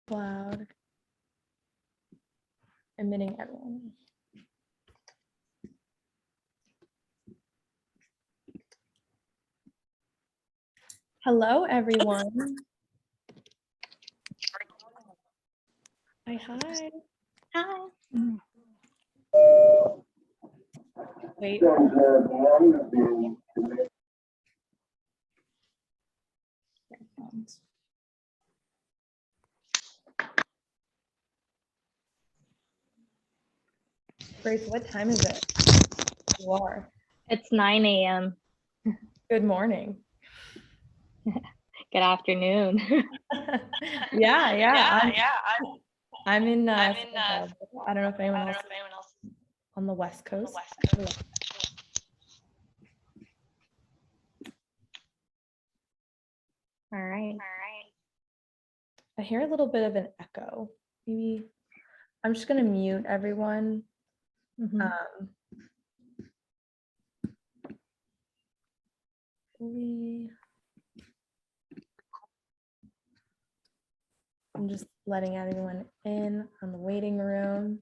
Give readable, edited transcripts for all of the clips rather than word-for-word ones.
Loud. Admitting everyone. Hello, everyone. Hi. Hi. Wait. Grace, what time is it? You are. It's 9 a.m. Good morning. Good afternoon. Yeah. I'm in. I don't know if anyone else on the West Coast. All right. I hear a little bit of an echo. Maybe I'm just gonna mute everyone. I'm just letting everyone in on the waiting room.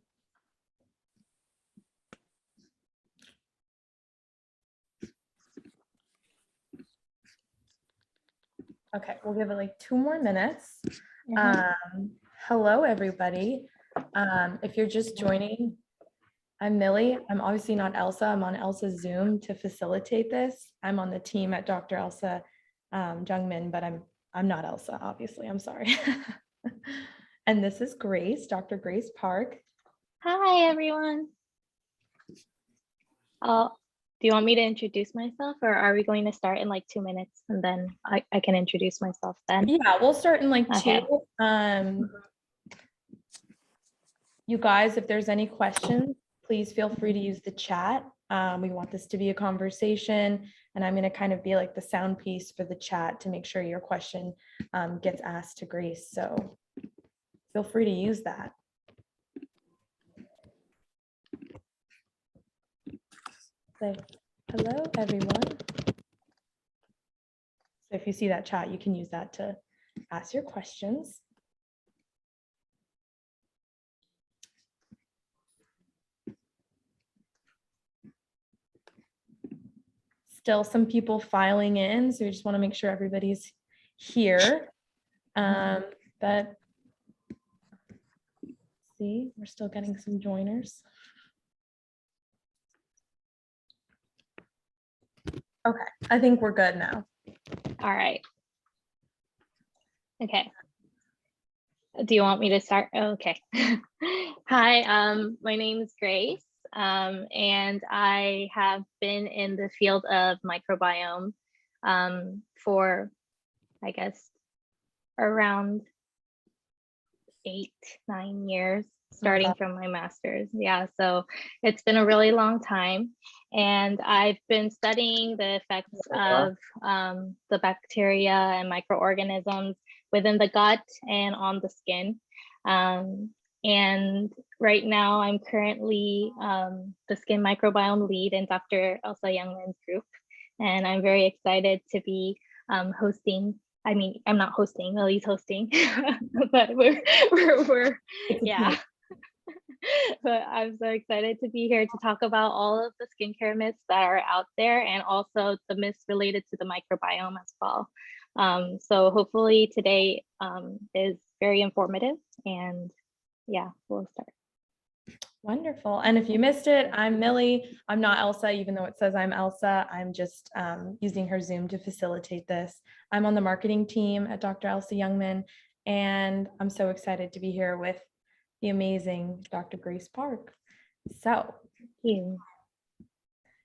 Okay, we'll give it like 2 more minutes. Hello, everybody. If you're just joining, I'm Millie. I'm obviously not Elsa. I'm on Elsa's Zoom to facilitate this. I'm on the team at Dr. Elsa Jungmin, but I'm not Elsa, obviously. I'm sorry. And this is Grace, Dr. Grace Park. Hi, everyone. Do you want me to introduce myself, or are we going to start in like 2 minutes and then I can introduce myself then? Yeah, we'll start in like Okay. 2. You guys, if there's any questions, please feel free to use the chat. We want this to be a conversation, and I'm going to kind of be like the sound piece for the chat to make sure your question gets asked to Grace. So feel free to use that. Say hello, everyone. So if you see that chat, you can use that to ask your questions. Still some people filing in, so we just want to make sure everybody's here. But see, we're still getting some joiners. Okay, I think we're good now. All right. Okay. Do you want me to start? Okay. Hi, my name is Grace, and I have been in the field of microbiome for, I guess, around 8-9 years, starting from my master's. Yeah, so it's been a really long time, and I've been studying the effects of the bacteria and microorganisms within the gut and on the skin. And right now I'm currently the skin microbiome lead in Dr. Elsa Youngman's group, and I'm very excited to be hosting. I mean, I'm not hosting, Millie's hosting, but we're yeah. But I'm so excited to be here to talk about all of the skincare myths that are out there, and also the myths related to the microbiome as well. So hopefully today is very informative, and yeah, we'll start. Wonderful. And if you missed it, I'm Millie. I'm not Elsa, even though it says I'm Elsa. I'm just using her Zoom to facilitate this. I'm on the marketing team at Dr. Elsa Youngman, and I'm so excited to be here with the amazing Dr. Grace Park. So, Thank you.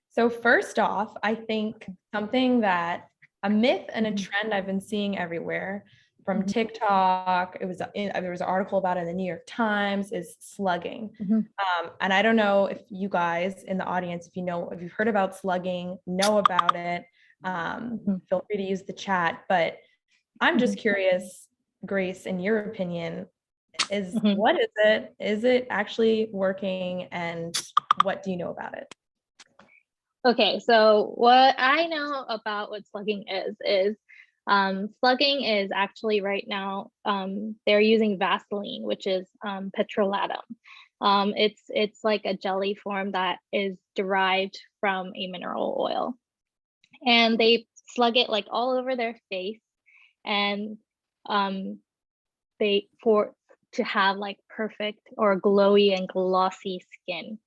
So first off, I think something that a myth and a trend I've been seeing everywhere from TikTok, there was an article about it in the New York Times, is slugging. And I don't know if you guys in the audience, if you've heard about slugging, know about it, feel free to use the chat. But I'm just curious, Grace, in your opinion, what is it? Is it actually working, and what do you know about it? Okay, so what I know about what slugging is Slugging is actually right now, they're using Vaseline, which is petrolatum. It's like a jelly form that is derived from a mineral oil. And they slug it like all over their face, and to have like perfect or glowy and glossy skin.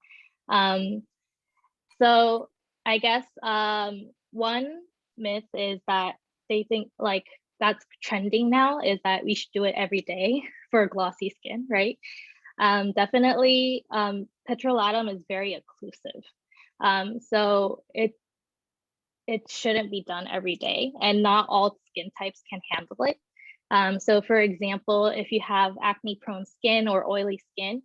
So I guess one myth is that they think like that's trending now, is that we should do it every day for glossy skin, right? Definitely, petrolatum is very occlusive. So it shouldn't be done every day, and not all skin types can handle it. So for example, if you have acne prone skin or oily skin,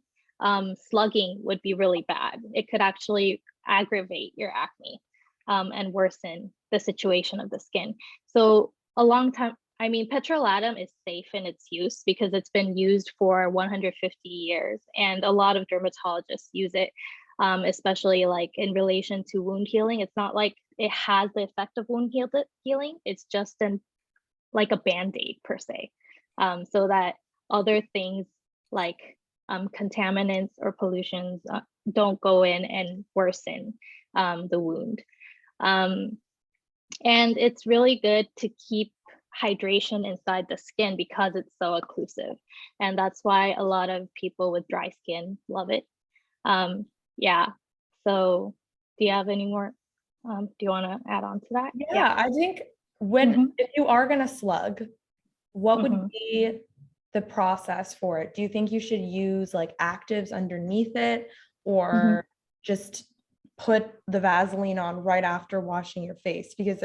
slugging would be really bad. It could actually aggravate your acne and worsen the situation of the skin. So a long time, I mean, petrolatum is safe in its use because it's been used for 150 years, and a lot of dermatologists use it, especially like in relation to wound healing. It's not like it has the effect of wound healing. It's just like a band-aid per se, so that other things like contaminants or pollutions don't go in and worsen the wound. And it's really good to keep hydration inside the skin because it's so occlusive. And that's why a lot of people with dry skin love it. Yeah, so do you have any more? Do you want to add on to that? Yeah, I think if you are going to slug, what would be the process for it? Do you think you should use like actives underneath it, or just put the Vaseline on right after washing your face? Because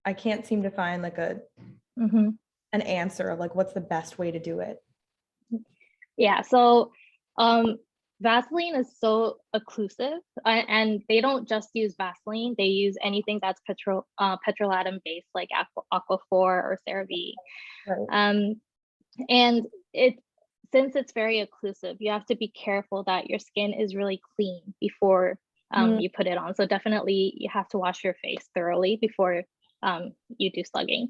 I can't seem to find like an answer of like what's the best way to do it. Yeah, so Vaseline is so occlusive, and they don't just use Vaseline, they use anything that's petrolatum based, like Aquaphor or CeraVe. Right. And since it's very occlusive, you have to be careful that your skin is really clean before you put it on. So definitely you have to wash your face thoroughly before you do slugging.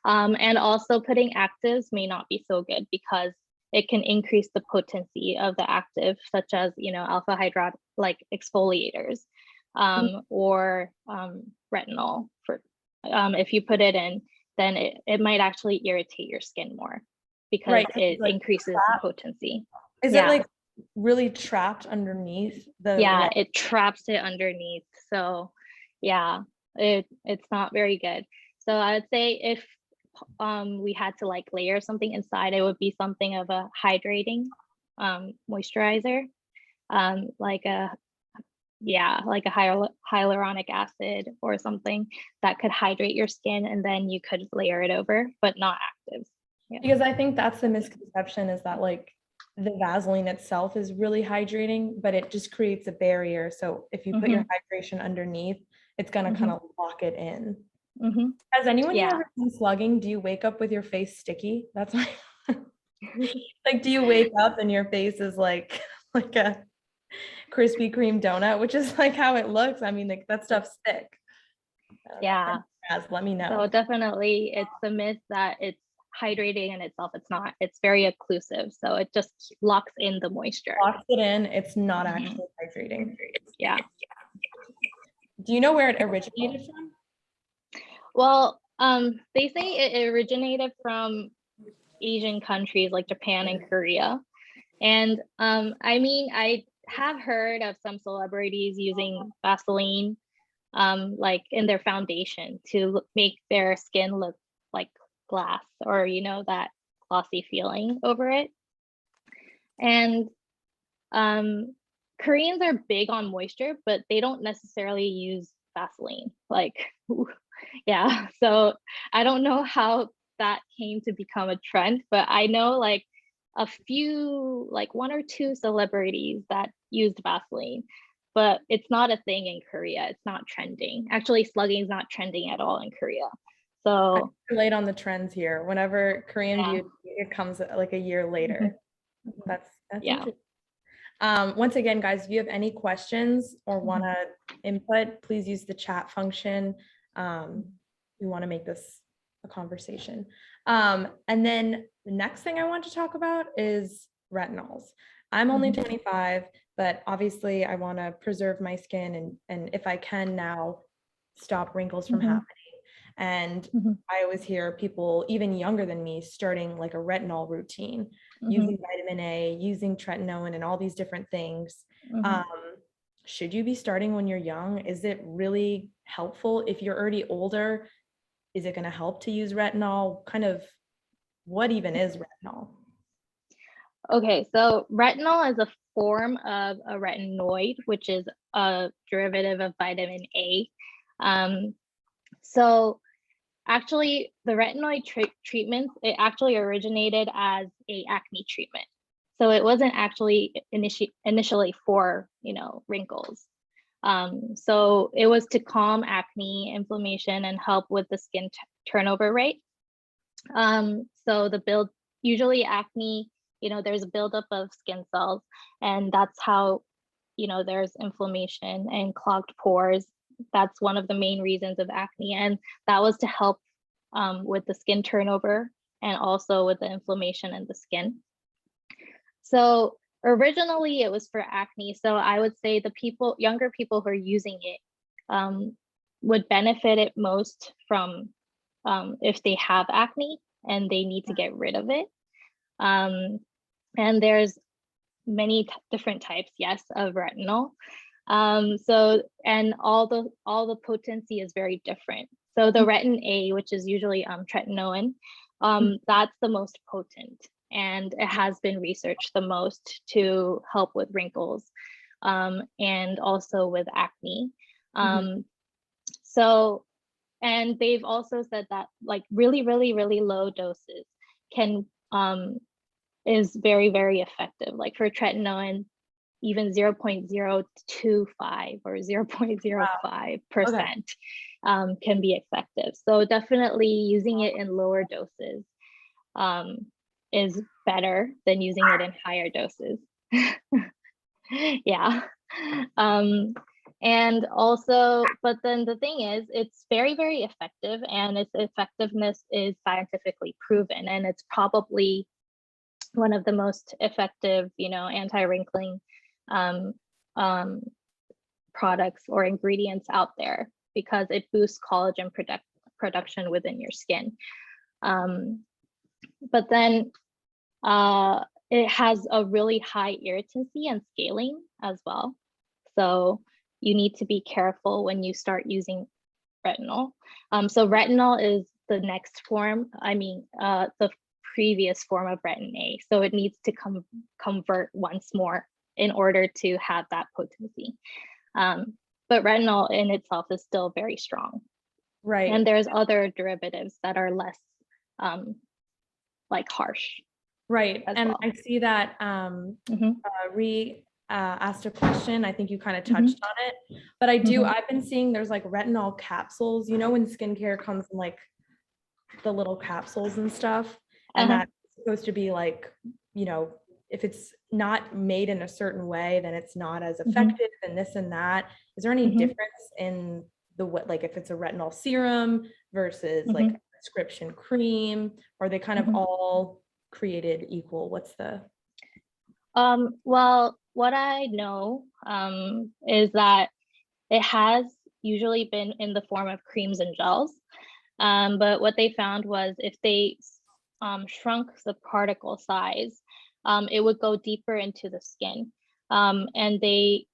And also putting actives may not be so good because it can increase the potency of the active, such as, alpha hydroxy, like exfoliators, or retinol. If you put it in, then it might actually irritate your skin more because it increases the potency. Is it like really trapped underneath the? Yeah, it traps it underneath. So yeah, it's not very good. So I would say if we had to like layer something inside, it would be something of a hydrating moisturizer, like a hyaluronic acid or something that could hydrate your skin, and then you could layer it over, but not actives. Yeah. Because I think that's the misconception, is that like the Vaseline itself is really hydrating, but it just creates a barrier. So if you put your hydration underneath, it's gonna kind of lock it in. Has anyone here ever been slugging? Do you wake up with your face sticky? That's like, like, do you wake up and your face is like a Krispy Kreme donut, which is like how it looks? I mean, like that stuff's thick. Yeah. Let me know. So definitely it's a myth that it's hydrating in itself. It's not. It's very occlusive. So it just locks in the moisture. Locks it in. It's not actually hydrating. Yeah. Do you know where it originated from? Well, they say it originated from Asian countries like Japan and Korea. And I mean, I have heard of some celebrities using Vaseline like in their foundation to make their skin look like glass, or that glossy feeling over it. And Koreans are big on moisture, but they don't necessarily use Vaseline. Like, yeah. So I don't know how that came to become a trend, but I know like a few, like one or two celebrities that used Vaseline, but it's not a thing in Korea. It's not trending. Actually, slugging is not trending at all in Korea. So I'm late on the trends here. Whenever Korean beauty, it comes like a year later. That's interesting. Once again, guys, if you have any questions or want to input, please use the chat function. We want to make this a conversation. And then the next thing I want to talk about is retinols. I'm only 25, but obviously I want to preserve my skin and if I can now stop wrinkles from happening. And I always hear people even younger than me starting like a retinol routine, using vitamin A, using tretinoin and all these different things. Should you be starting when you're young? Is it really helpful? If you're already older, is it going to help to use retinol? Kind of what even is retinol? Okay, so retinol is a form of a retinoid, which is a derivative of vitamin A. So actually, the retinoid treatments, it actually originated as a acne treatment. So it wasn't actually initially for, wrinkles. So it was to calm acne, inflammation, and help with the skin turnover rate. So usually acne, there's a buildup of skin cells, and that's how, there's inflammation and clogged pores. That's one of the main reasons of acne, and that was to help with the skin turnover and also with the inflammation in the skin. So originally it was for acne. So I would say the younger people who are using it would benefit it most from if they have acne and they need to get rid of it. And there's many different types, yes, of retinol. And all the potency is very different. So the retin A, which is usually tretinoin, that's the most potent, and it has been researched the most to help with wrinkles and also with acne. So, and they've also said that like really, really, really low doses is very, very effective. Like for tretinoin, even 0.025 or 0.05% can be effective. So definitely using it in lower doses is better than using it in higher doses. Yeah. And also, but then the thing is, it's very, very effective, and its effectiveness is scientifically proven, and it's probably one of the most effective, anti-wrinkling products or ingredients out there, because it boosts collagen production within your skin. But then it has a really high irritancy and scaling as well. So you need to be careful when you start using retinol. So retinol is the next form, the previous form of retin A. So it needs to convert once more in order to have that potency. But retinol in itself is still very strong. Right. And there's other derivatives that are less harsh. Right. And I see that asked a question. I think you kind of touched on it, but I've been seeing there's like retinol capsules, when skincare comes in like the little capsules and stuff. And that's supposed to be like, if it's not made in a certain way, then it's not as effective and this and that. Is there any difference in like if it's a retinol serum versus like a prescription cream? Or are they kind of all created equal? What's the? Well, what I know is that it has usually been in the form of creams and gels. But what they found was if they shrunk the particle size, it would go deeper into the skin. And they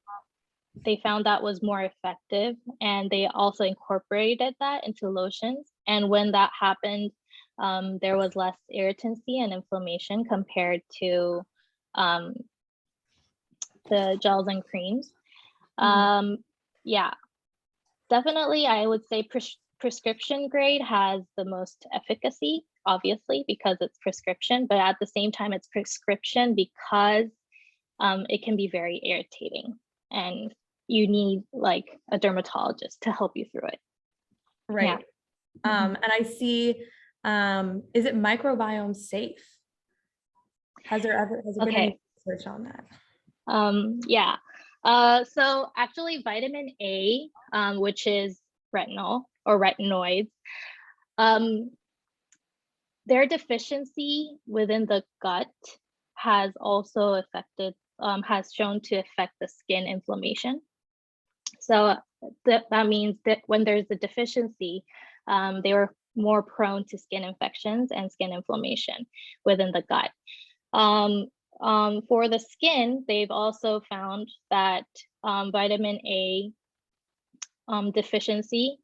found that was more effective, and they also incorporated that into lotions. And when that happened, there was less irritancy and inflammation compared to the gels and creams. Yeah, definitely I would say prescription grade has the most efficacy, obviously, because it's prescription, but at the same time it's prescription because it can be very irritating, and you need like a dermatologist to help you through it. Right. Yeah. And I see, is it microbiome safe? Has there been any research on that? Yeah. So actually vitamin A, which is retinol or retinoids, their deficiency within the gut has also affected, has shown to affect the skin inflammation. So that means that when there's a deficiency, they were more prone to skin infections and skin inflammation within the gut. For the skin, they've also found that vitamin A deficiency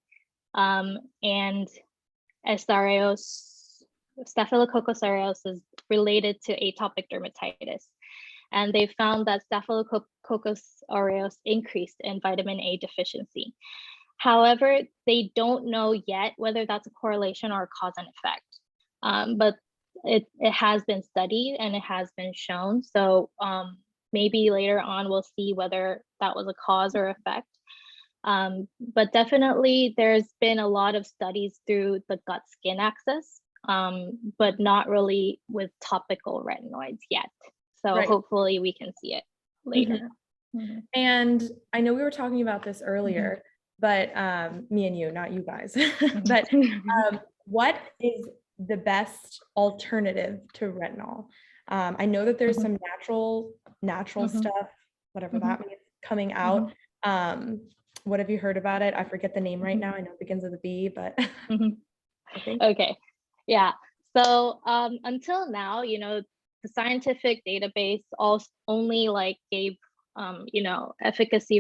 and Staphylococcus aureus is related to atopic dermatitis. And they found that Staphylococcus aureus increased in vitamin A deficiency. However, they don't know yet whether that's a correlation or a cause and effect. But it has been studied and it has been shown. So maybe later on we'll see whether that was a cause or effect. But definitely there's been a lot of studies through the gut-skin axis, but not really with topical retinoids yet. So hopefully we can see it later. And I know we were talking about this earlier, but me and you, not you guys, but what is the best alternative to retinol? I know that there's some natural stuff, whatever that means, coming out. What have you heard about it? I forget the name right now. I know it begins with a B, but I think. Okay. Yeah. So until now, you know, the scientific database only like gave efficacy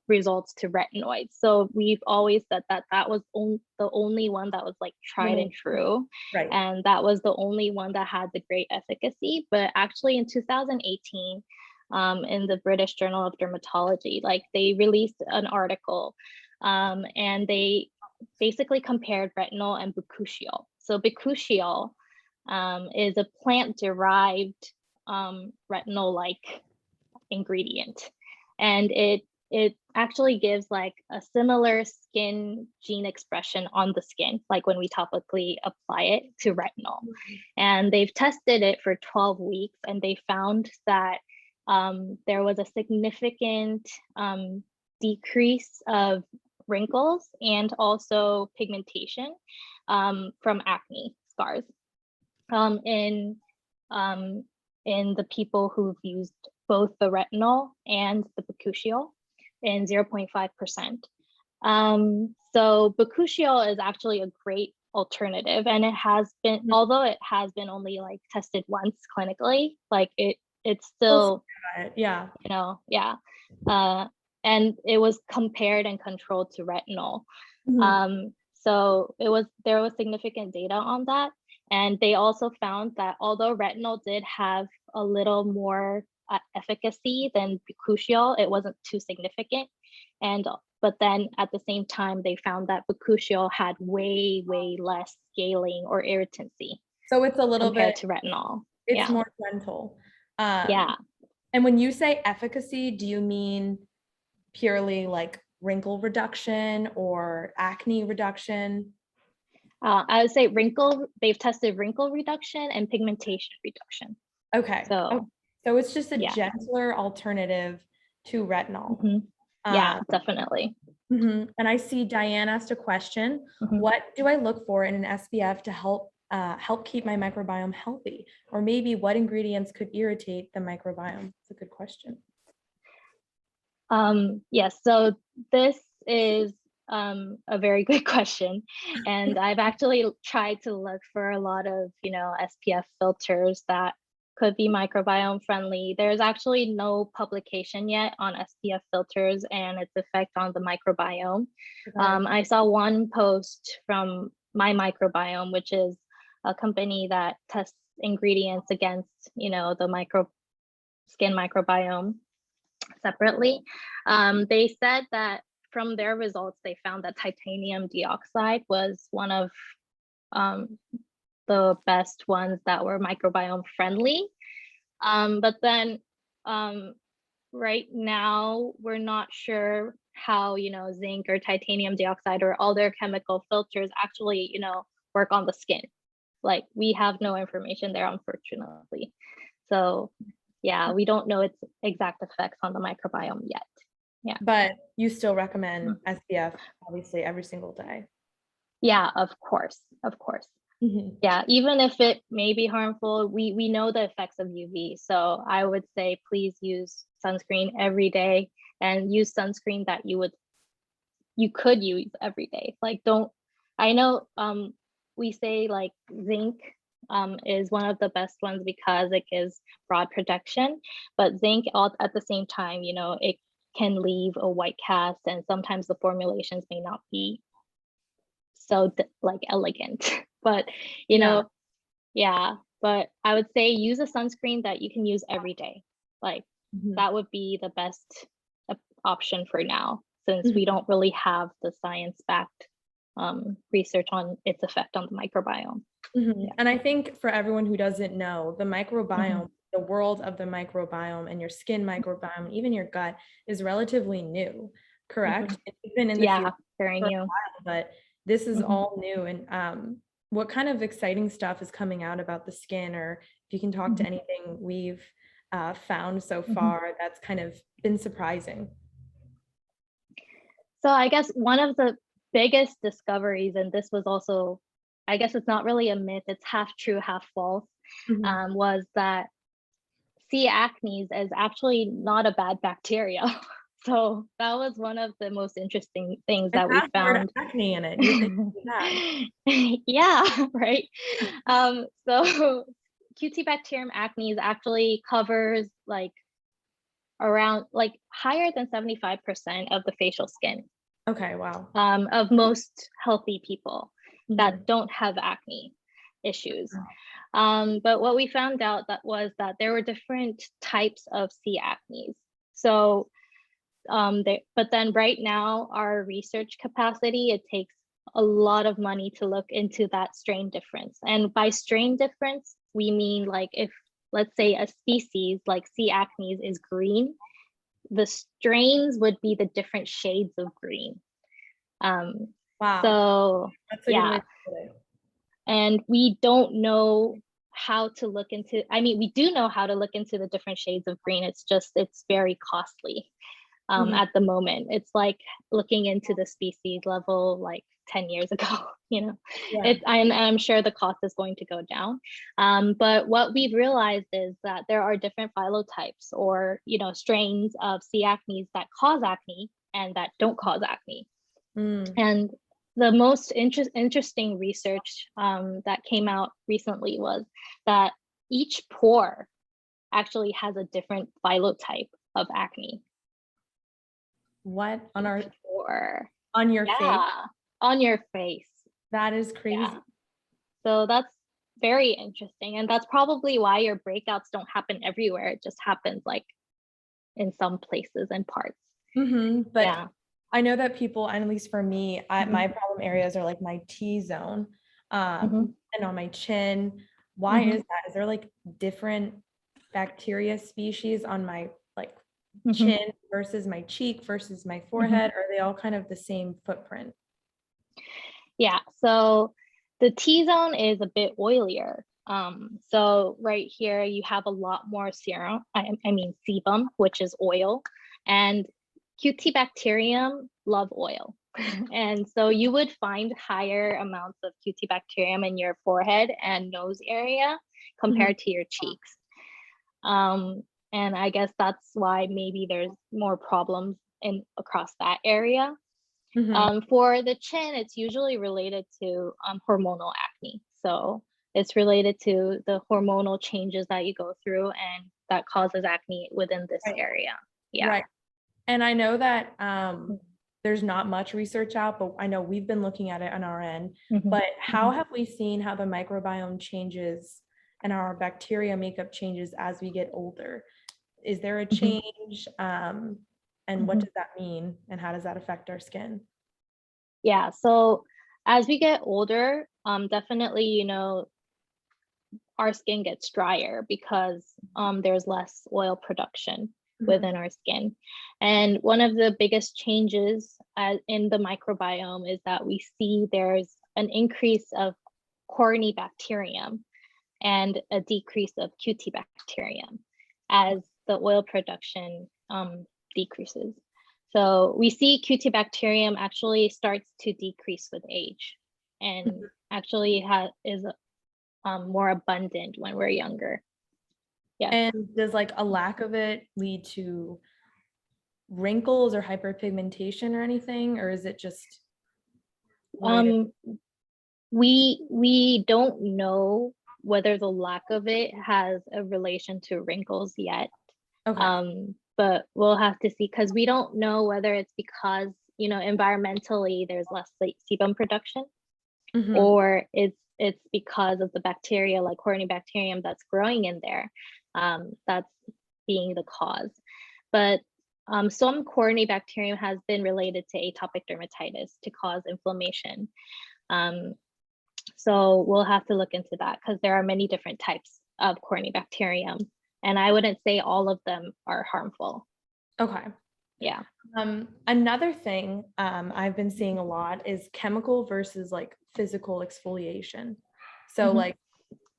results to retinoids. So we've always said that that was the only one that was like tried and true. Right. And that was the only one that had the great efficacy. But actually in 2018, in the British Journal of Dermatology, like they released an article and they basically compared retinol and bakuchiol. So bakuchiol is a plant-derived retinol-like ingredient, and it actually gives like a similar skin gene expression on the skin, like when we topically apply it to retinol. And they've tested it for 12 weeks and they found that there was a significant decrease of wrinkles and also pigmentation from acne scars in the people who've used both the retinol and the bakuchiol in 0.5%. So bakuchiol is actually a great alternative, and it has been, although it has been only like tested once clinically, like it's still, and it was compared and controlled to retinol. So there was significant data on that. And they also found that although retinol did have a little more efficacy than bakuchiol, it wasn't too significant. But then at the same time, they found that bakuchiol had way less scaling or irritancy. So it's a little compared bit to retinol. It's more gentle. Yeah. And when you say efficacy, do you mean purely like wrinkle reduction or acne reduction? I would say they've tested wrinkle reduction and pigmentation reduction. Okay. So it's just a gentler alternative to retinol. Yeah, definitely. And I see Diane asked a question. What do I look for in an SPF to help keep my microbiome healthy? Or maybe what ingredients could irritate the microbiome? It's a good question. Yes, so this is a very good question. And I've actually tried to look for a lot of, SPF filters that could be microbiome friendly. There's actually no publication yet on SPF filters and its effect on the microbiome. I saw one post from My Microbiome, which is a company that tests ingredients against, the skin microbiome separately. They said that from their results, they found that titanium dioxide was one of the best ones that were microbiome friendly. But then right now, we're not sure how, zinc or titanium dioxide or other chemical filters actually, work on the skin. Like we have no information there, unfortunately. So yeah, we don't know its exact effects on the microbiome yet. Yeah. But you still recommend SPF, obviously, every single day. Yeah, of course. Yeah, even if it may be harmful, we know the effects of UV. So I would say please use sunscreen every day, and use sunscreen that you could use every day. Like don't, I know we say like zinc is one of the best ones because it gives broad protection, but zinc at the same time, you know, it can leave a white cast, and sometimes the formulations may not be so like elegant. But you Yeah. know, yeah, but I would say use a sunscreen that you can use every day. Like Mhm. that would be the best option for now, since we Mhm. don't really have the science-backed research on its effect on the microbiome. Mhm. Yeah. And I think for everyone who doesn't know, the Mhm. microbiome, the world of the microbiome and your skin microbiome, and even your gut is relatively new, Mhm. correct? It's been in the Yeah, field very for a new. while, but this is Mhm. all new. And what kind of exciting stuff is coming out about the skin, or if you can talk to Mhm. anything we've found so Mhm. far that's kind of been surprising. So I guess one of the biggest discoveries, and this was also, I guess it's not really a myth, it's half true, half false, Mhm. was that C. acnes is actually not a bad bacteria. So that was one of the most interesting things It that we has the word found. acne in it. You would think it'd be bad. Yeah, right. So QT bacterium acnes actually covers like around like higher than 75% of the facial skin Okay, wow. of most healthy people that Mhm. don't have acne issues. But what we found out that was that there were different types of C. acnes. So but then right now our research capacity, it takes a lot of money to look into that strain difference. And by strain difference, we mean like if, let's say, a species like C. acnes is green, the strains would be the different shades of green. Um, Wow. so That's a good way yeah, to put it. and we don't know how to look into, I mean, we do know how to look into the different shades of green. It's just, it's very costly Mhm. at the moment. It's like looking into the species level like 10 years ago, you know. Yeah. I'm sure the cost is going to go down. But what we've realized is that there are different phylotypes, or, you know, strains of C. acnes that cause acne and that don't cause acne. Mm. And the most interesting research that came out recently was that each pore actually has a different phylotype of acne. What on Each our pore. on your face? Yeah, on your face. That is Yeah. crazy. So that's very interesting. And that's probably why your breakouts don't happen everywhere. It just happens like in some places and parts. But Yeah. I know that people, and at least for me, Mhm. my problem areas are like my T zone, Mhm. and on my chin. Why Mhm. is that? Is there like different bacteria species on my like Mhm. chin versus my cheek versus my Mhm. forehead? Or are they all kind of the same footprint? Yeah. So the T zone is a bit oilier. So right here you have a lot more serum. I mean sebum, which is oil, and QT bacterium love oil. And so you would find higher amounts of QT bacterium in your forehead and nose area Mhm. compared to your cheeks. Um, and I guess that's why maybe there's more problems in across that area. Mhm. For the chin, it's usually related to hormonal acne. So it's related to the hormonal changes that you go through and that causes acne within this Right. area. Yeah. Right. And I know that there's not much research out, but I know we've been looking at it on our end. Mhm. But how Mhm. have we seen how the microbiome changes and our bacteria makeup changes as we get older? Is there a Mhm. change? And what Mhm. does that mean? And how does that affect our skin? Yeah. So as we get older, definitely, you know, our skin gets drier because there's less oil production Mhm. within our skin. And one of the biggest changes in the microbiome is that we see there's an increase of Corynebacterium and a decrease of Cutibacterium as the oil production decreases. So we see Cutibacterium actually starts to decrease with age. and actually is more abundant when we're younger. Yeah. And does like a lack of it lead to wrinkles or hyperpigmentation or anything, or is it just the way it is? We don't know whether the lack of it has a relation to wrinkles yet. Okay. But we'll have to see, because we don't know whether it's because, environmentally there's less sebum production, Mhm. or it's because of the bacteria like Corynebacterium that's growing in there, that's being the cause. But some Corynebacterium has been related to atopic dermatitis to cause inflammation. So we'll have to look into that, because there are many different types of Corynebacterium, and I wouldn't say all of them are harmful. Okay. Yeah. Another thing I've been seeing a lot is chemical versus like physical exfoliation. So like,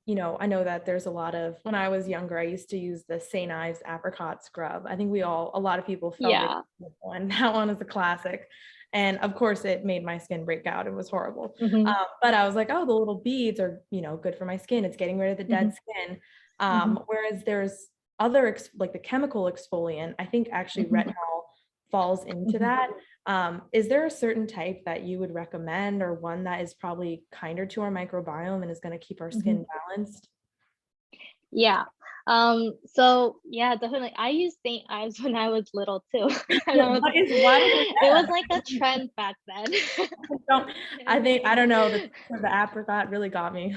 I know that there's a lot of, when I was younger, I used to use the St. Ives apricot scrub. I think a lot of people felt Yeah. that one is a classic. And of course it made my skin break out. It was horrible. Mhm. But I was like, oh, the little beads are, good for my skin. It's getting rid of the dead Mhm. skin. Mhm. Whereas there's other, like the chemical exfoliant, I think actually Mhm. retinol falls into Mhm. that. Is there a certain type that you would recommend, or one that is probably kinder to our microbiome and is going to keep our Mhm. skin balanced? Yeah. So yeah, definitely. I used St. Ives when I was little too. And Yeah, I was, why is it it was bad? like a trend back then. Don't, And I don't know, the apricot really got me.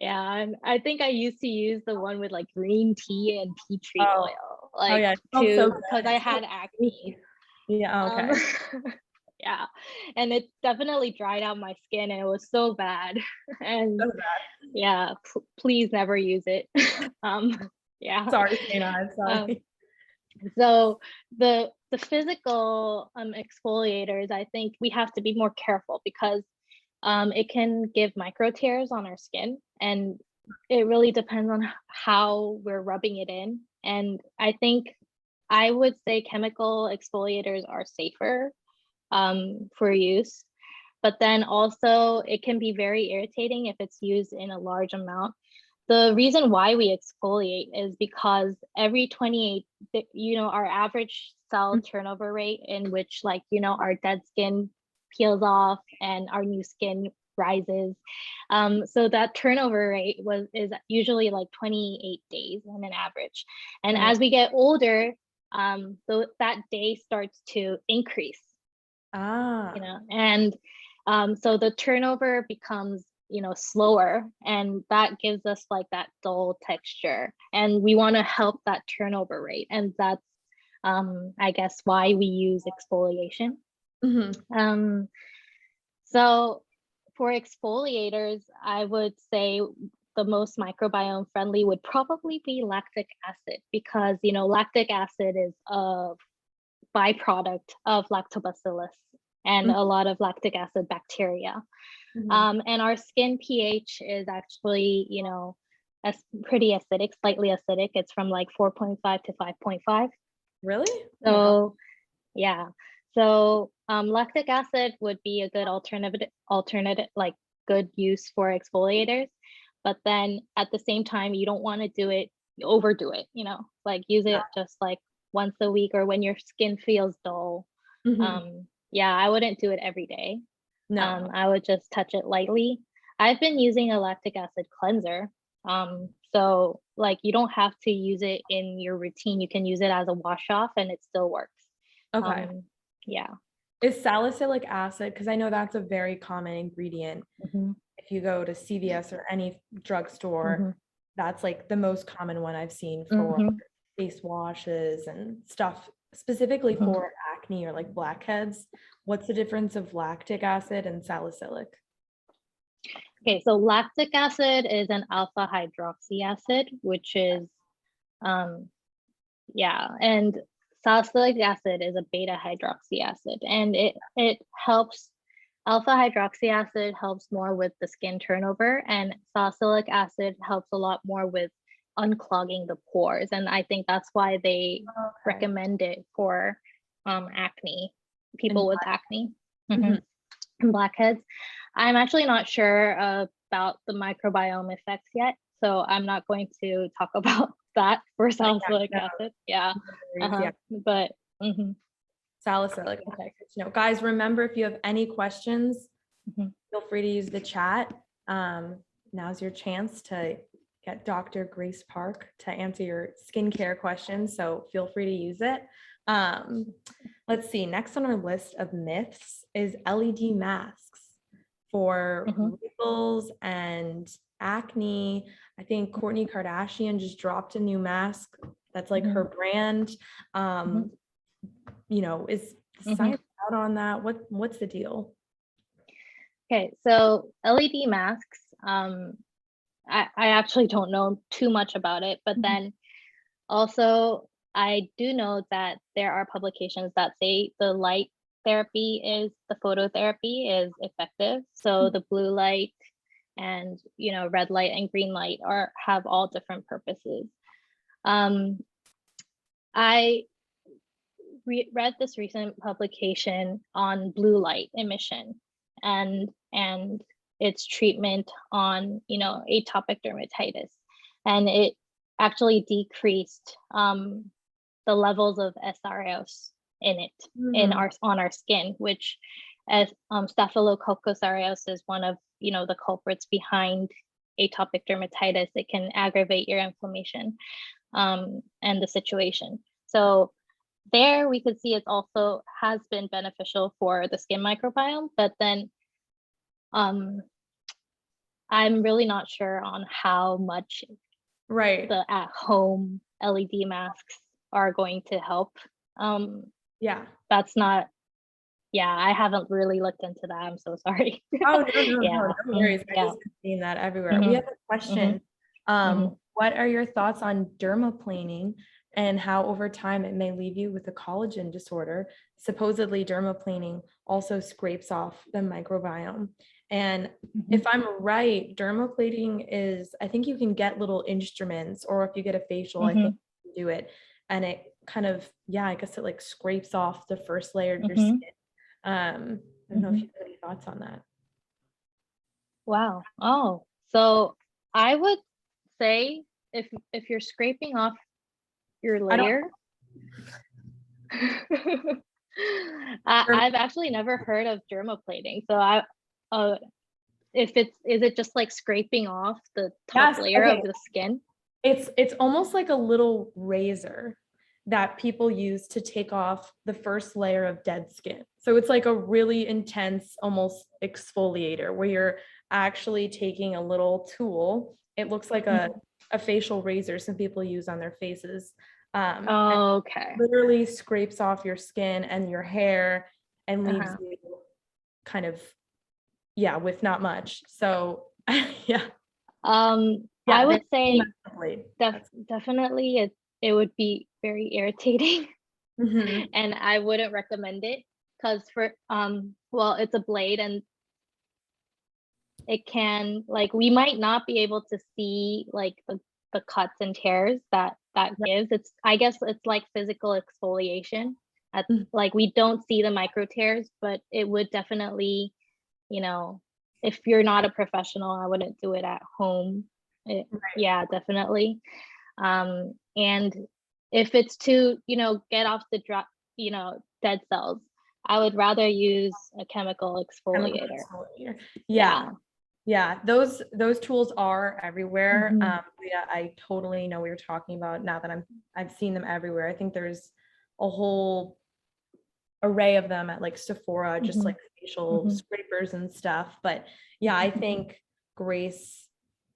yeah, and I think I used to use the one with like green tea and tea tree Oh, oil, oh like yeah, it smells so to, good. because I It's so had acne. sweet. Yeah, Um, okay. yeah, and it definitely dried out my skin, and it was so bad. And So bad. yeah, please never use it. Um, yeah. Sorry, Shayna, I'm Um, sorry. so the physical exfoliators, I think we have to be more careful, because it can give micro tears on our skin, and it really depends on how we're rubbing it in. And I think I would say chemical exfoliators are safer for use, but then also it can be very irritating if it's used in a large amount. The reason why we exfoliate is because every 28, our average cell turnover rate, in which, like, our dead skin peels off and our new skin rises. So that turnover rate is usually like 28 days on an average. And Oh, as we get older, that day starts to increase, ah, and so the turnover becomes, slower, and that gives us like that dull texture, and we want to help that turnover rate, and that's I guess why we use exfoliation. mhm. um so for exfoliators, I would say the most microbiome friendly would probably be lactic acid, because lactic acid is a byproduct of lactobacillus and Mhm, a lot of lactic acid bacteria. mhm. And our skin pH is actually, pretty acidic, slightly acidic. It's from like 4.5 to 5.5. Really? Oh my God. So yeah. So lactic acid would be a good alternative, like good use for exfoliators. But then at the same time, you don't want to overdo it, like use it just like once a week, or when your skin feels dull. Mhm. Yeah, I wouldn't do it every day. No. I would just touch it lightly. I've been using a lactic acid cleanser. So like you don't have to use it in your routine. You can use it as a wash off and it still works. Okay. Um, yeah. Is salicylic acid, because I know that's a very common ingredient. Mhm. If you go to CVS or any drugstore, Mhm. that's like the most common one I've seen for Mhm. face washes and stuff specifically Mhm. for acne or like blackheads. What's the difference of lactic acid and salicylic? Okay, so lactic acid is an alpha hydroxy acid, which is um, yeah, and salicylic acid is a beta hydroxy acid, and it helps. Alpha hydroxy acid helps more with the skin turnover, and salicylic acid helps a lot more with unclogging the pores. And I think that's why they Okay. recommend it for acne, And people with acne, mhm. and blackheads. I'm actually not sure about the microbiome effects yet, so I'm not going to talk about that for salicylic No, acid. Yeah. no worries, yeah. But mhm, Salicylic acid. okay. Good to know. Guys, remember, if you have any questions, Mhm. feel free to use the chat. Now's your chance to get Dr. Grace Park to answer your skincare questions, so feel free to use it. Let's see, next on our list of myths is LED masks for Mhm. wrinkles and acne. I think Kourtney Kardashian just dropped a new mask that's like her Mhm. brand. Mhm. Is the Mhm. science out on that? What's the deal? Okay, so LED masks, I actually don't know too much about it, but Mhm. then also I do know that there are publications that say the phototherapy is effective. So the blue light and red light and green light have all different purposes. Um, I read this recent publication on blue light emission and its treatment on atopic dermatitis, and it actually decreased the levels of SRS in it Mm, on our skin, which as Staphylococcus aureus is one of the culprits behind atopic dermatitis. It can aggravate your inflammation and the situation. So there we could see it also has been beneficial for the skin microbiome, but then um, I'm really not sure on how much right. the at-home LED masks are going to help. Um, Yeah. that's not, yeah, I haven't really looked into that. I'm so sorry. Oh, no, no, no, Yeah. no worries. I Yeah. just been seeing that everywhere. We Hmm. have a Hmm. question. Hmm. What are your thoughts on dermaplaning and how over time it may leave you with a collagen disorder? Supposedly, dermaplaning also scrapes off the microbiome. And Hmm. if I'm right, dermaplating is, I think you can get little instruments, or if you get a facial, I think Hmm. you can do it. And it kind of, yeah, I guess it like scrapes off the first layer of your Hmm. skin. I don't know if Hmm. you have any thoughts on that. Wow. Oh, so I would say if you're scraping off your I don't layer, derm I've actually never heard of dermaplating. So uh, if is it just like scraping off the top yes, layer okay. of the skin? It's almost like a little razor that people use to take off the first layer of dead skin. So it's like a really intense, almost exfoliator where you're actually taking a little tool. It looks like Mhm. a facial razor some people use on their faces. And Okay. literally scrapes off your skin and your hair and leaves Uh-huh. you kind of, yeah, with not much. So yeah, I yeah, they would say massively. That's definitely it would be very irritating, mhm. and I wouldn't recommend it because for well, it's a blade and it can like we might not be able to see like the cuts and tears that Right. gives. It's I guess it's like physical exfoliation. At, Mhm. like we don't see the micro tears, but it would definitely, you know, if you're not a professional, I wouldn't do it at home. Right. Yeah, definitely. And if it's to, get off the dead cells, I would rather use a chemical Chemical exfoliator. exfoliator. Yeah. Yeah. Yeah. Those tools are everywhere. Hmm. Yeah, I totally know what you're talking about now that I've seen them everywhere. I think there's a whole array of them at like Sephora, just Hmm. like facial Hmm. scrapers and stuff. But yeah, I think Grace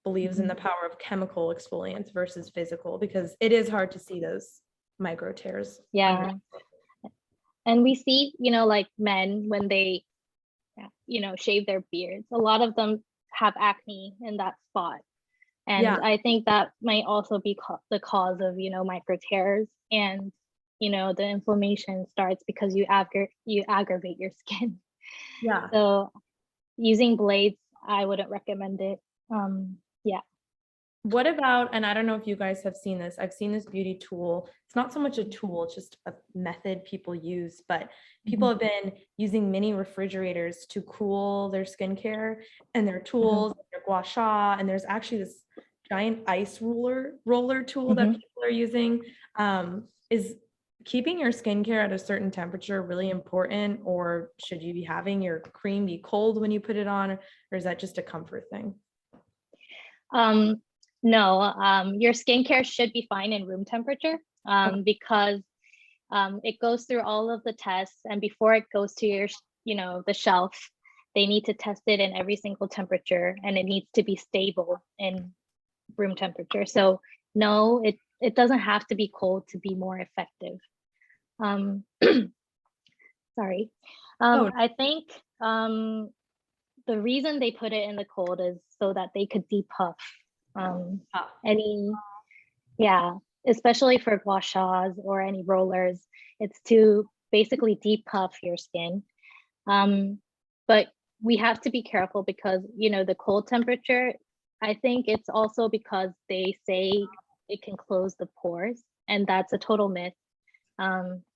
believes in Hmm. the power of chemical exfoliants versus physical because it is hard to see those micro tears under. Yeah. And we see, like men when they, shave their beards, a lot of them have acne in that spot. And Yeah. I think that might also be the cause of, micro tears and, the inflammation starts because you aggravate your skin. Yeah. So using blades, I wouldn't recommend it. Yeah. What about, and I don't know if you guys have seen this, I've seen this beauty tool. It's not so much a tool, it's just a method people use, but people have been using mini refrigerators to cool their skincare and their tools, their gua sha, and there's actually this giant ice roller tool that people are using. Is keeping your skincare at a certain temperature really important, or should you be having your cream be cold when you put it on, or is that just a comfort thing? No, your skincare should be fine in room temperature because it goes through all of the tests, and before it goes to your, the shelf, they need to test it in every single temperature, and it needs to be stable in room temperature. So no, it doesn't have to be cold to be more effective. Sorry. I think the reason they put it in the cold is so that they could depuff especially for gua shas or any rollers. It's to basically depuff your skin. But we have to be careful because, the cold temperature, I think it's also because they say it can close the pores, and that's a total myth.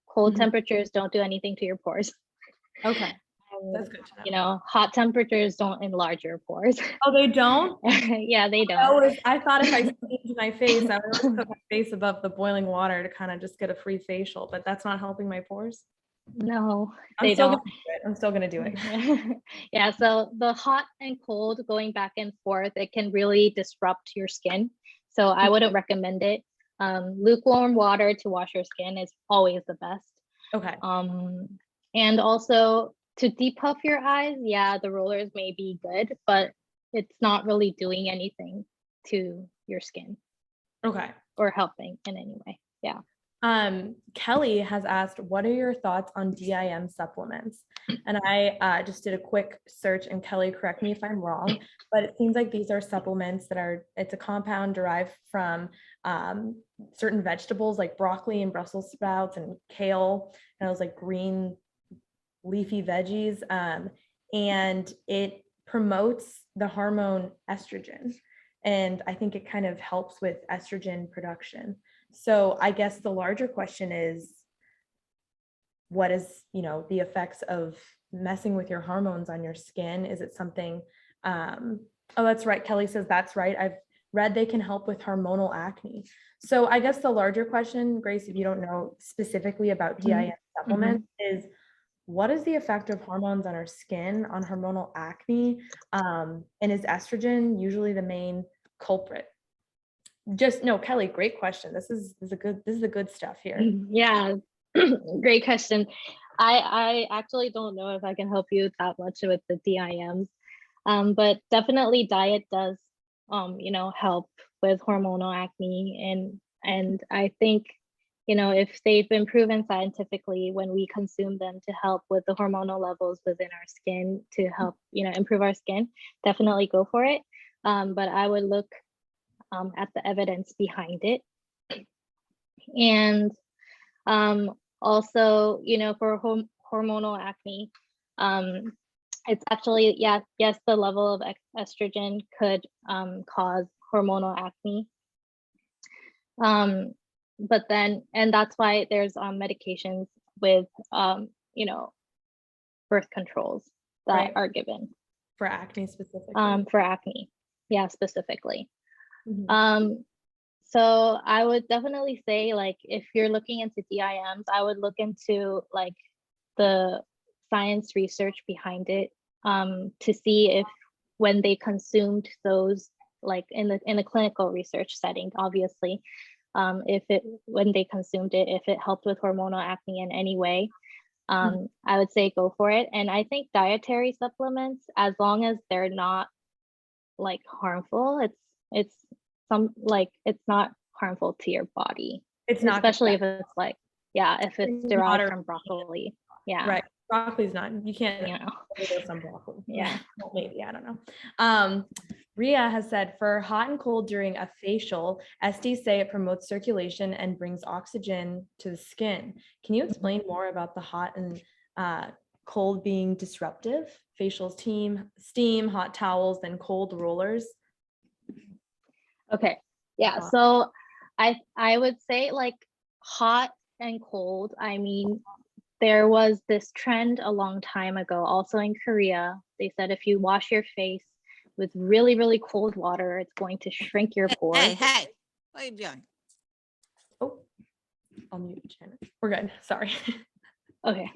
Cold temperatures don't do anything to your pores. Okay. That's good to know. Hot temperatures don't enlarge your pores. Oh, they don't? Yeah, they don't. I thought if I steamed my face, I would put my face above the boiling water to kind of just get a free facial, but that's not helping my pores. No, they don't. I'm still gonna do it. Yeah, so the hot and cold going back and forth, it can really disrupt your skin. So I wouldn't recommend it. Lukewarm water to wash your skin is always the best. Okay. And also to depuff your eyes, yeah, the rollers may be good, but it's not really doing anything to your skin. Okay. Or helping in any way. Yeah. Kelly has asked, what are your thoughts on DIM supplements? And I just did a quick search, and Kelly, correct me if I'm wrong, but it seems like these are supplements that it's a compound derived from certain vegetables like broccoli and Brussels sprouts and kale, and those like green leafy veggies. And it promotes the hormone estrogen. And I think it kind of helps with estrogen production. So I guess the larger question is, what is, the effects of messing with your hormones on your skin? Is it something, oh, that's right. Kelly says that's right. I've read they can help with hormonal acne. So I guess the larger question, Grace, if you don't know specifically about DIM supplements, is what is the effect of hormones on our skin, on hormonal acne? And is estrogen usually the main culprit? Kelly, great question. This is the good stuff here. Yeah, great question. I actually don't know if I can help you that much with the DIMs, but definitely diet does, help with hormonal acne, and I think, if they've been proven scientifically when we consume them to help with the hormonal levels within our skin to help, improve our skin, definitely go for it. But I would look at the evidence behind it. And also, for hormonal acne, it's actually, yes, the level of estrogen could cause hormonal acne. But then, and that's why there's medications with, birth controls that are given. For acne specifically. For acne, yeah, specifically. So I would definitely say, like, if you're looking into DIMs, I would look into like the science research behind it, to see if when they consumed those, like in a clinical research setting, obviously, when they consumed it, if it helped with hormonal acne in any way, I would say go for it. And I think dietary supplements, as long as they're not like harmful, it's not harmful to your body. It's not, especially if it's like, if it's derived from broccoli. Yeah. Right. Broccoli's not, you can't some broccoli. Yeah. Maybe, I don't know. Ria has said, for hot and cold during a facial, SDs say it promotes circulation and brings oxygen to the skin. Can you explain more about the hot and cold being disruptive? Facials, steam, hot towels, then cold rollers. Okay. Yeah. So I would say like hot and cold. I mean, there was this trend a long time ago, also in Korea. They said if you wash your face with really, really cold water, it's going to shrink your pores. Hey, what are you doing? Oh, I'll mute Shannon. We're good. Sorry. Okay.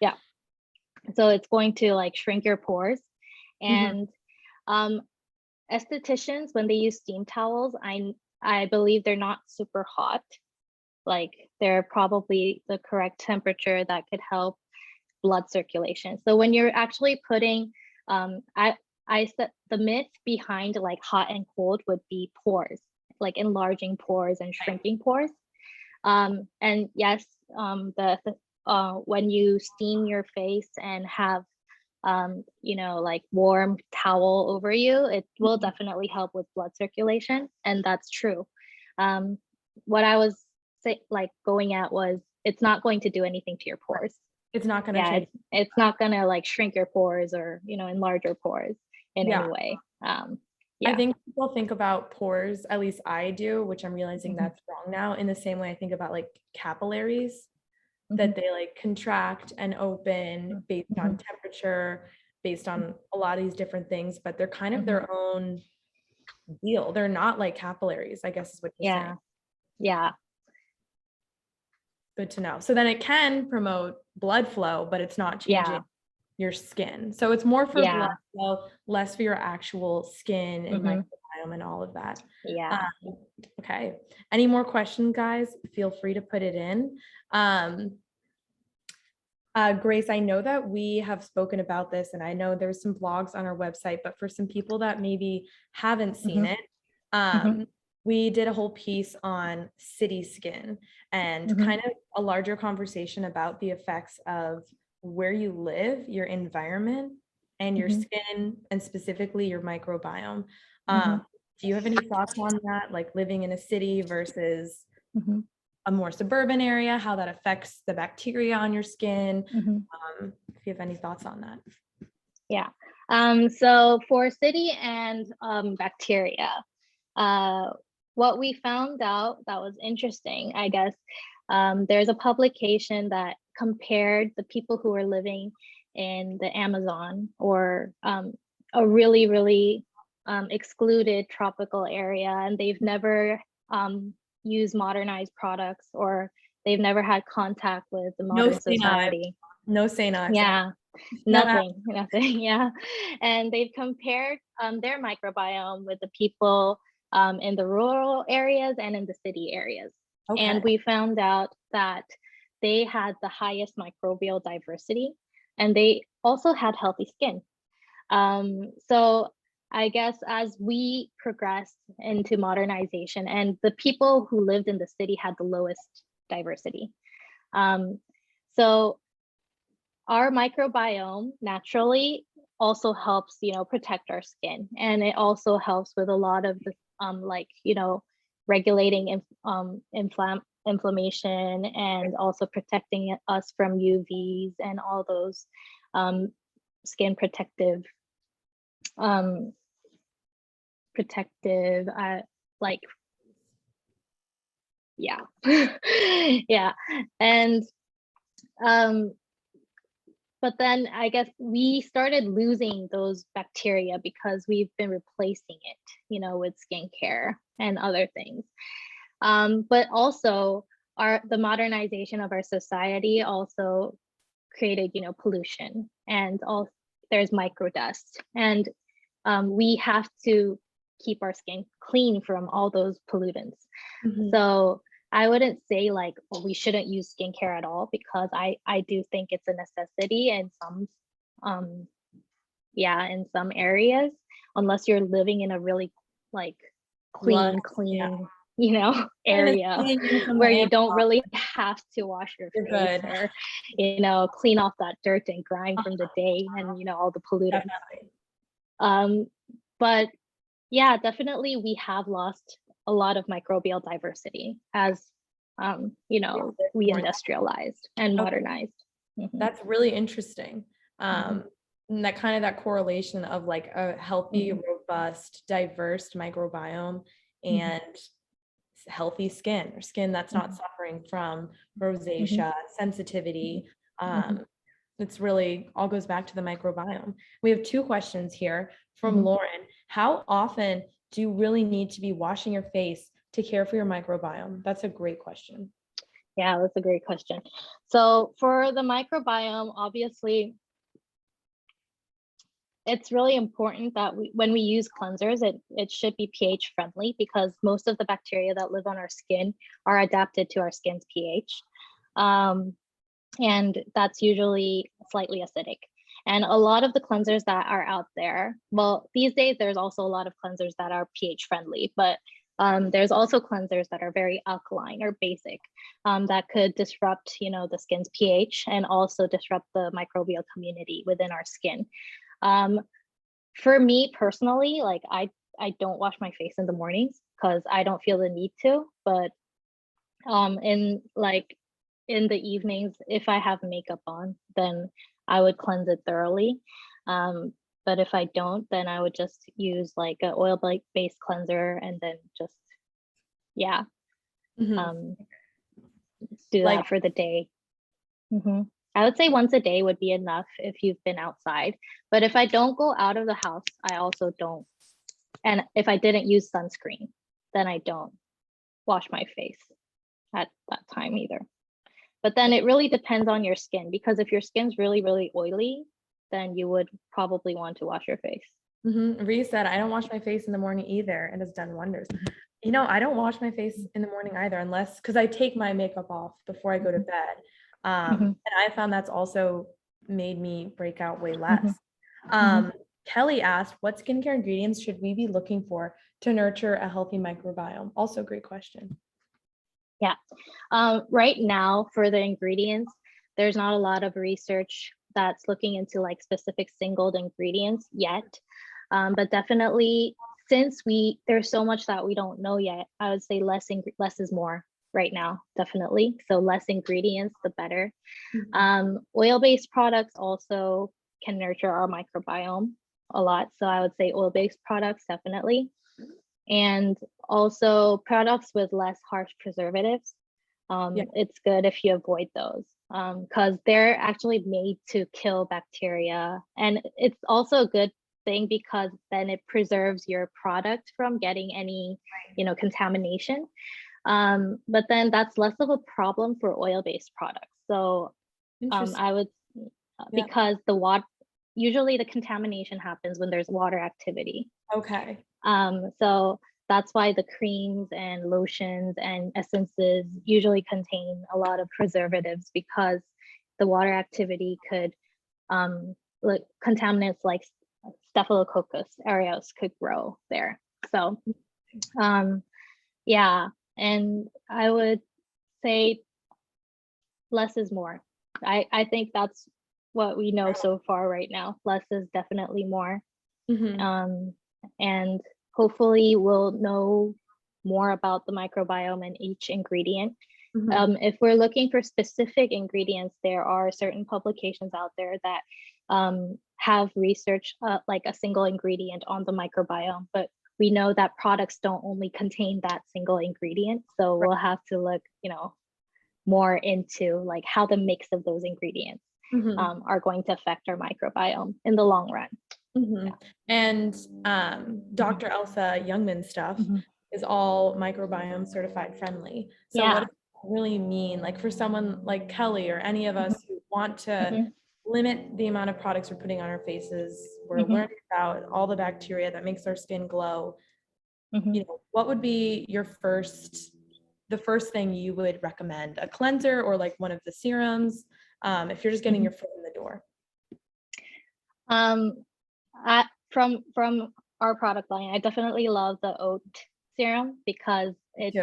Yeah. So it's going to like shrink your pores. And estheticians, when they use steam towels, I believe they're not super hot. Like they're probably the correct temperature that could help blood circulation. So when you're actually putting, I said the myth behind like hot and cold would be pores, like enlarging pores and shrinking pores. And yes, when you steam your face and have like warm towel over you, it will definitely help with blood circulation, and that's true. What I was going at was it's not going to do anything to your pores. It's not going to change. It's not going to like shrink your pores or enlarge your pores in any way. I think people think about pores, at least I do, which I'm realizing that's wrong now, in the same way I think about like capillaries, that they like contract and open based on temperature, based on a lot of these different things, but they're kind of their own deal. They're not like capillaries, I guess is what you're saying. Yeah. Good to know. So then it can promote blood flow, but it's not changing your skin. So it's more for blood flow, less for your actual skin and microbiome and all of that. Okay. Any more questions, guys? Feel free to put it in. Grace, I know that we have spoken about this, and I know there's some blogs on our website, but for some people that maybe haven't seen it, we did a whole piece on city skin and kind of a larger conversation about the effects of where you live, your environment, and your skin, and specifically your microbiome. Do you have any thoughts on that, like living in a city versus a more suburban area, how that affects the bacteria on your skin? If you have any thoughts on that. Yeah. So for city and bacteria, what we found out that was interesting, I guess, there's a publication that compared the people who are living in the Amazon or a really, really excluded tropical area, and they've never used modernized products, or they've never had contact with the modern society. No St. Ives. Yeah. Nothing. Yeah. And they've compared their microbiome with the people in the rural areas and in the city areas. And we found out that they had the highest microbial diversity, and they also had healthy skin. So I guess as we progressed into modernization, and the people who lived in the city had the lowest diversity. So our microbiome naturally also helps, protect our skin, and it also helps with a lot of the regulating inflammation, and also protecting us from UVs and all those skin protective yeah. And but then I guess we started losing those bacteria because we've been replacing it, with skincare and other things. But also the modernization of our society also created, pollution, and there's microdust, and we have to keep our skin clean from all those pollutants. So I wouldn't say like we shouldn't use skincare at all, because I do think it's a necessity in some in some areas, unless you're living in a really like clean area where you don't really have to wash your face or clean off that dirt and grime from the day, and all the pollutants. But yeah, definitely we have lost a lot of microbial diversity as we industrialized and modernized. That's really interesting. that kind of that correlation of like a healthy, robust, diverse microbiome and healthy skin, or skin that's not suffering from rosacea, sensitivity. It's really all goes back to the microbiome. We have two questions here from Lauren. How often do you really need to be washing your face to care for your microbiome? That's a great question. Yeah, that's a great question. So for the microbiome, obviously, it's really important that when we use cleansers, it should be pH friendly, because most of the bacteria that live on our skin are adapted to our skin's pH. And that's usually slightly acidic. And a lot of the cleansers that are out there, well, these days there's also a lot of cleansers that are pH friendly, but there's also cleansers that are very alkaline or basic, that could disrupt, the skin's pH and also disrupt the microbial community within our skin. For me personally, like I don't wash my face in the mornings because I don't feel the need to, but in the evenings, if I have makeup on, then I would cleanse it thoroughly. But if I don't, then I would just use like an oil-based cleanser and then just, do that for the day. I would say once a day would be enough if you've been outside. But if I don't go out of the house, I also don't. And if I didn't use sunscreen, then I don't wash my face at that time either. But then it really depends on your skin, because if your skin's really, really oily, then you would probably want to wash your face. Rhea said, I don't wash my face in the morning either. It has done wonders. I don't wash my face in the morning either, unless, because I take my makeup off before I go to bed. And I found that's also made me break out way less. Kelly asked, what skincare ingredients should we be looking for to nurture a healthy microbiome? Also a great question. Yeah. Right now for the ingredients, there's not a lot of research that's looking into like specific single ingredients yet. But definitely, since there's so much that we don't know yet, I would say less is more right now, definitely. So less ingredients, the better. Oil-based products also can nurture our microbiome a lot. So I would say oil-based products, definitely. And also products with less harsh preservatives. It's good if you avoid those, because they're actually made to kill bacteria. And it's also a good thing because then it preserves your product from getting any, contamination. But then that's less of a problem for oil-based products. So I would, because usually the contamination happens when there's water activity. Okay. So that's why the creams and lotions and essences usually contain a lot of preservatives, because the water activity could, contaminants like Staphylococcus aureus could grow there. So, and I would say less is more. I think that's what we know so far right now. Less is definitely more. And hopefully we'll know more about the microbiome and each ingredient. If we're looking for specific ingredients, there are certain publications out there that have research like a single ingredient on the microbiome, but we know that products don't only contain that single ingredient. So we'll have to look, more into like how the mix of those ingredients are going to affect our microbiome in the long run. And Dr. Elsa Youngman's stuff is all microbiome certified friendly. So what does that really mean? Like for someone like Kelly or any of us who want to limit the amount of products we're putting on our faces, we're learning about all the bacteria that makes our skin glow. What would be the first thing you would recommend? A cleanser or like one of the serums, if you're just getting your foot in the door? From our product line, I definitely love the oat serum because it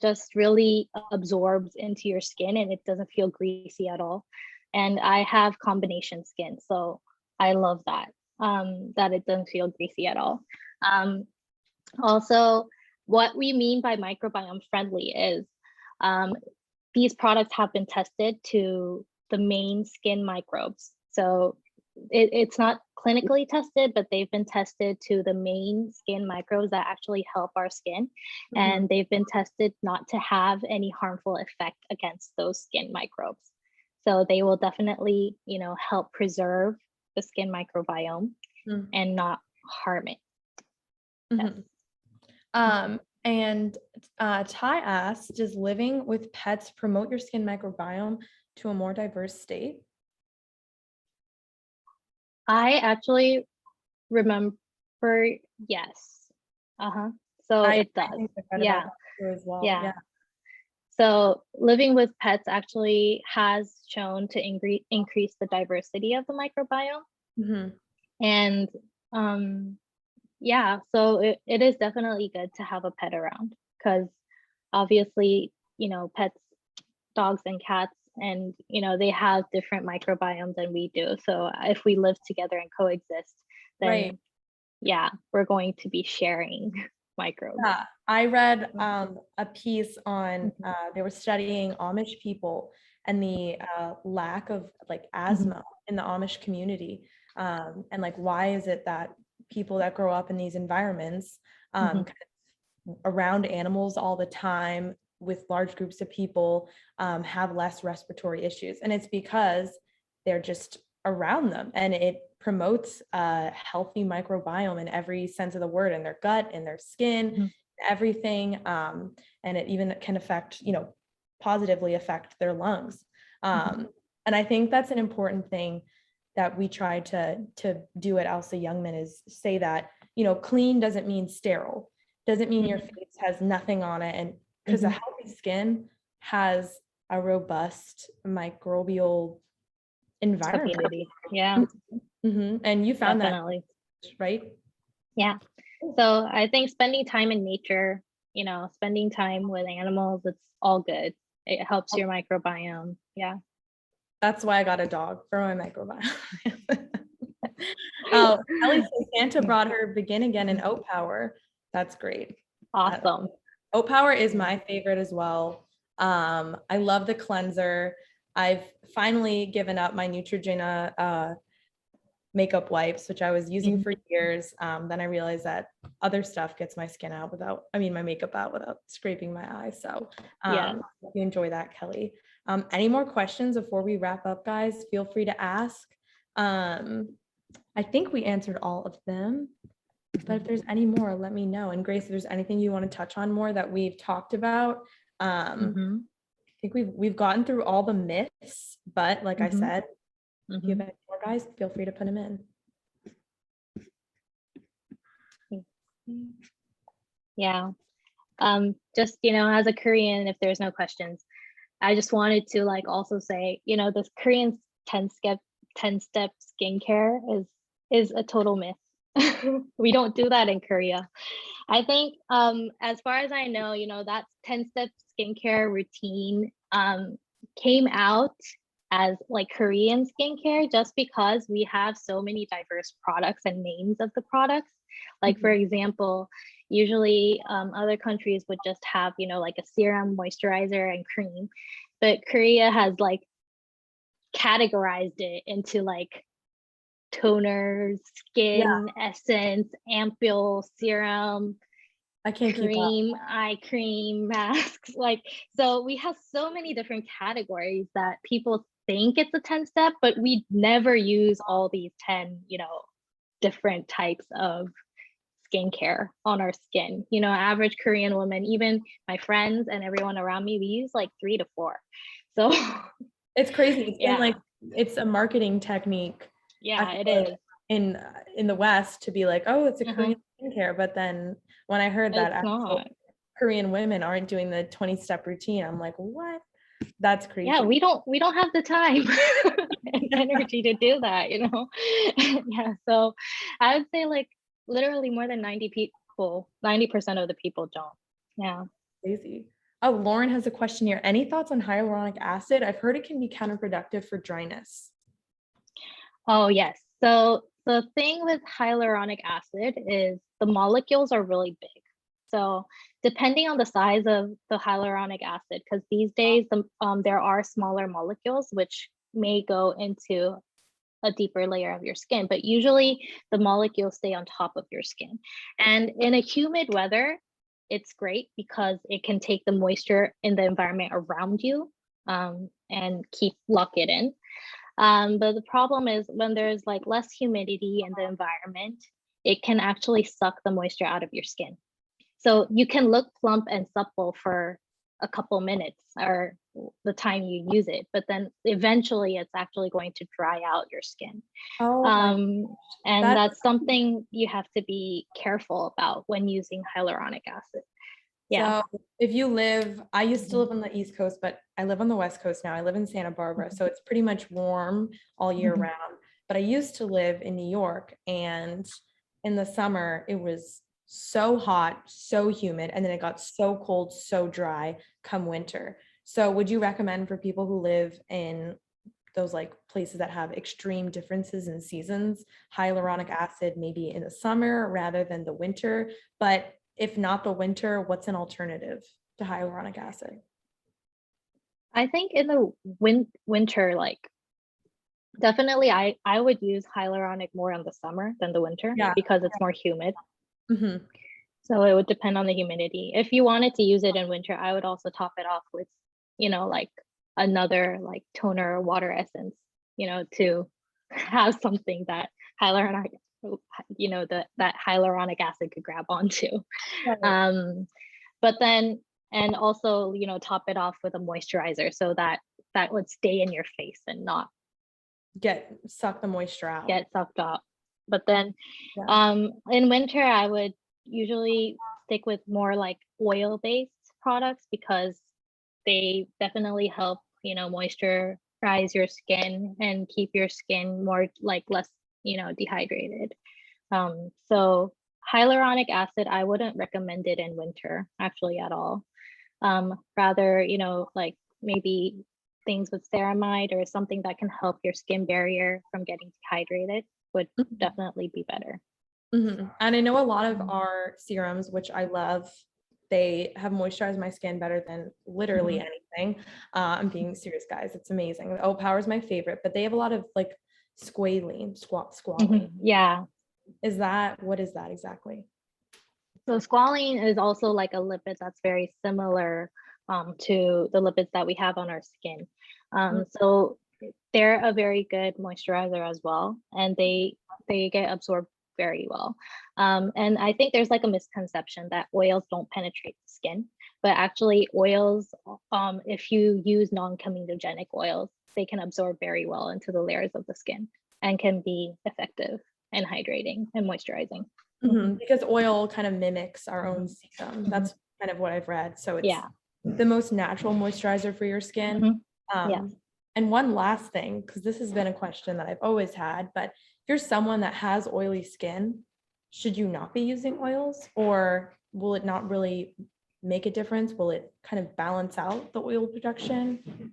just really absorbs into your skin and it doesn't feel greasy at all. And I have combination skin, so I love that that it doesn't feel greasy at all. Also, what we mean by microbiome friendly is these products have been tested to the main skin microbes. So it's not clinically tested, but they've been tested to the main skin microbes that actually help our skin. And they've been tested not to have any harmful effect against those skin microbes. So they will definitely, help preserve the skin microbiome and not harm it. Mm-hmm. And Ty asked, does living with pets promote your skin microbiome to a more diverse state? I actually remember, yes. So it does. I think I've read Yeah. about that as well. Yeah. So living with pets actually has shown to increase the diversity of the microbiome. Mm-hmm. And yeah, so it is definitely good to have a pet around because obviously, pets, dogs and cats, and they have different microbiomes than we do. So if we live together and coexist, then Right. yeah, we're going to be sharing microbes. Yeah, I read a piece on they were studying Amish people and the lack of like asthma in the Amish community, and like why is it that people that grow up in these environments kind of around animals all the time with large groups of people have less respiratory issues, and it's because they're just around them, and it promotes a healthy microbiome in every sense of the word, in their gut, in their skin, everything, and it even can affect, positively affect their lungs. And I think that's an important thing that we try to do at Elsa Youngman, is say that, clean doesn't mean sterile, doesn't mean your face has nothing on it, and because a healthy skin has a robust microbial environment. Community. Yeah. And you found Definitely. that, right? Yeah. So I think spending time in nature, spending time with animals, it's all good. It helps your microbiome. Yeah. That's why I got a dog, for my microbiome. Oh, Ellie says Santa brought her Begin Again in Oat Power. That's great. Awesome. Oat Power is my favorite as well. I love the cleanser. I've finally given up my Neutrogena makeup wipes, which I was using for years. Then I realized that other stuff gets my skin out my makeup out without scraping my eyes. So hope you enjoy that, Kelly. Any more questions before we wrap up, guys? Feel free to ask. I think we answered all of them, but if there's any more, let me know. And Grace, if there's anything you want to touch on more that we've talked about, I think we've gotten through all the myths, but like I said, if you have any more, guys, feel free to put them in. Yeah. Just, as a Korean, if there's no questions, I just wanted to also say, this Korean 10-step skincare is a total myth. We don't do that in Korea. I think as far as I know, that 10-step skincare routine came out as Korean skincare just because we have so many diverse products and names of the products. For example, usually other countries would just have, a serum, moisturizer, and cream. But Korea has categorized it into toner, skin, essence, ampule, serum, I can't cream, eye cream, masks. So we have so many different categories that people think it's a 10-step, but we never use all these 10, different types of skincare on our skin. Average Korean woman, even my friends and everyone around me, we use 3 to 4. So it's crazy. It's it's a marketing technique. Yeah, it is. In the West to be like, oh, it's a Korean skincare. But then when I heard that Korean women aren't doing the 20-step routine, I'm like, what? That's crazy. Yeah, we don't have the time and energy to do that, Yeah, so I would say literally more than 90% of the people don't. Yeah. Crazy. Oh, Lauren has a question here. Any thoughts on hyaluronic acid? I've heard it can be counterproductive for dryness. Oh, yes. So the thing with hyaluronic acid is the molecules are really big. So depending on the size of the hyaluronic acid, because these days there are smaller molecules which may go into a deeper layer of your skin, but usually the molecules stay on top of your skin. And in a humid weather, it's great because it can take the moisture in the environment around you and lock it in. But the problem is when there's like less humidity in the environment, it can actually suck the moisture out of your skin. So you can look plump and supple for a couple minutes or the time you use it, but then eventually it's actually going to dry out your skin. Oh, and that's something you have to be careful about when using hyaluronic acid. Yeah. So if you live, I used to live on the East Coast, but I live on the West Coast now. I live in Santa Barbara, so it's pretty much warm all year round. But I used to live in New York, and in the summer, it was so hot, so humid, and then it got so cold, so dry come winter. So would you recommend for people who live in those like places that have extreme differences in seasons, hyaluronic acid maybe in the summer rather than the winter? But if not the winter, what's an alternative to hyaluronic acid? I think in the winter, like definitely I would use hyaluronic more in the summer than the winter because it's more humid. So it would depend on the humidity. If you wanted to use it in winter, I would also top it off with, like another like toner or water essence, to have something that hyaluronic, that hyaluronic acid could grab onto. But then, and also, top it off with a moisturizer so that would stay in your face and not suck the moisture out. Get sucked up. But then in winter, I would usually stick with more like oil-based products because they definitely help, moisturize your skin and keep your skin more like less, dehydrated. So hyaluronic acid, I wouldn't recommend it in winter actually at all. Rather, like maybe things with ceramide or something that can help your skin barrier from getting dehydrated would definitely be better. And I know a lot of our serums, which I love, they have moisturized my skin better than literally anything. I'm being serious, guys. It's amazing. O Power is my favorite, but they have a lot of like squalene. Yeah. What is that exactly? So squalene is also like a lipid that's very similar to the lipids that we have on our skin. So they're a very good moisturizer as well, and they get absorbed very well. And I think there's like a misconception that oils don't penetrate the skin, but actually oils, if you use non-comedogenic oils, they can absorb very well into the layers of the skin and can be effective and hydrating and moisturizing. Because oil kind of mimics our own sebum. That's kind of what I've read. So it's the most natural moisturizer for your skin. And one last thing, because this has been a question that I've always had, but if you're someone that has oily skin, should you not be using oils, or will it not really make a difference? Will it kind of balance out the oil production?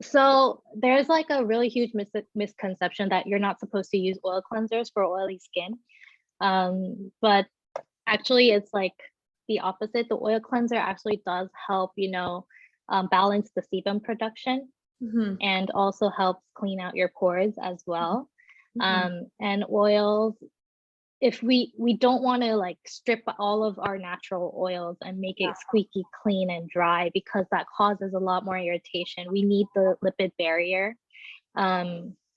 So there's like a really huge misconception that you're not supposed to use oil cleansers for oily skin. But actually it's like the opposite. The oil cleanser actually does help, balance the sebum production and also helps clean out your pores as well. And oils, if we don't want to like strip all of our natural oils and make it squeaky clean and dry, because that causes a lot more irritation. We need the lipid barrier,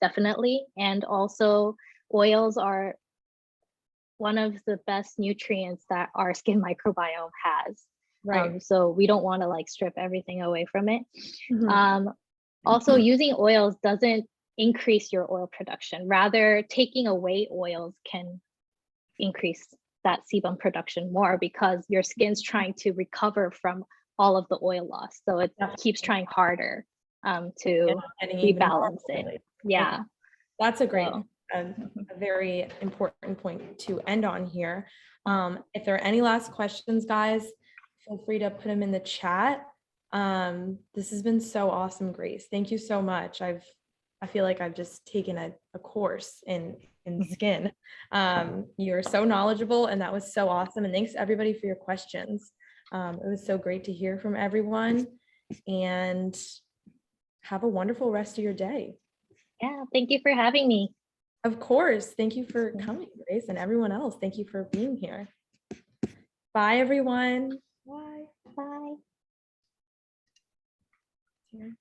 definitely. And also oils are one of the best nutrients that our skin microbiome has. So we don't want to like strip everything away from it. Also, using oils doesn't increase your oil production. Rather, taking away oils can increase that sebum production more, because your skin's trying to recover from all of the oil loss. So it keeps trying harder to rebalance it. Yeah. That's a very important point to end on here. If there are any last questions, guys, feel free to put them in the chat. This has been so awesome, Grace. Thank you so much. I feel like I've just taken a course in skin. You're so knowledgeable, and that was so awesome. And thanks everybody for your questions. It was so great to hear from everyone, and have a wonderful rest of your day. Yeah, thank you for having me. Of course. Thank you for coming, Grace, and everyone else. Thank you for being here. Bye, everyone. Bye. Bye. Here.